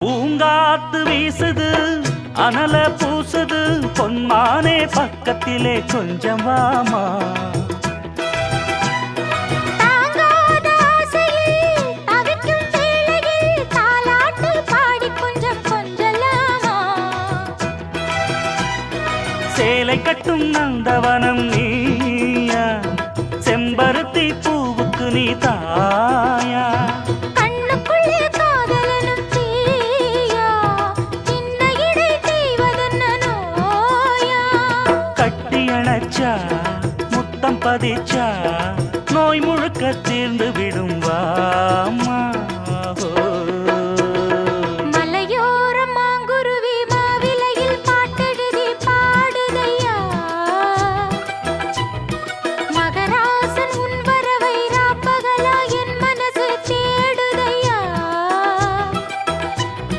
பூங்காத்து வீசுது அனல பூசுது பொன்மானே பக்கத்திலே கொஞ்சம் வாமா. சேலை கட்டும் நந்தவனம் நீயா, செம்பருத்தி பூவுக்கு நீ தாயா. கட்டியணைச்சா முத்தம் பதிச்சா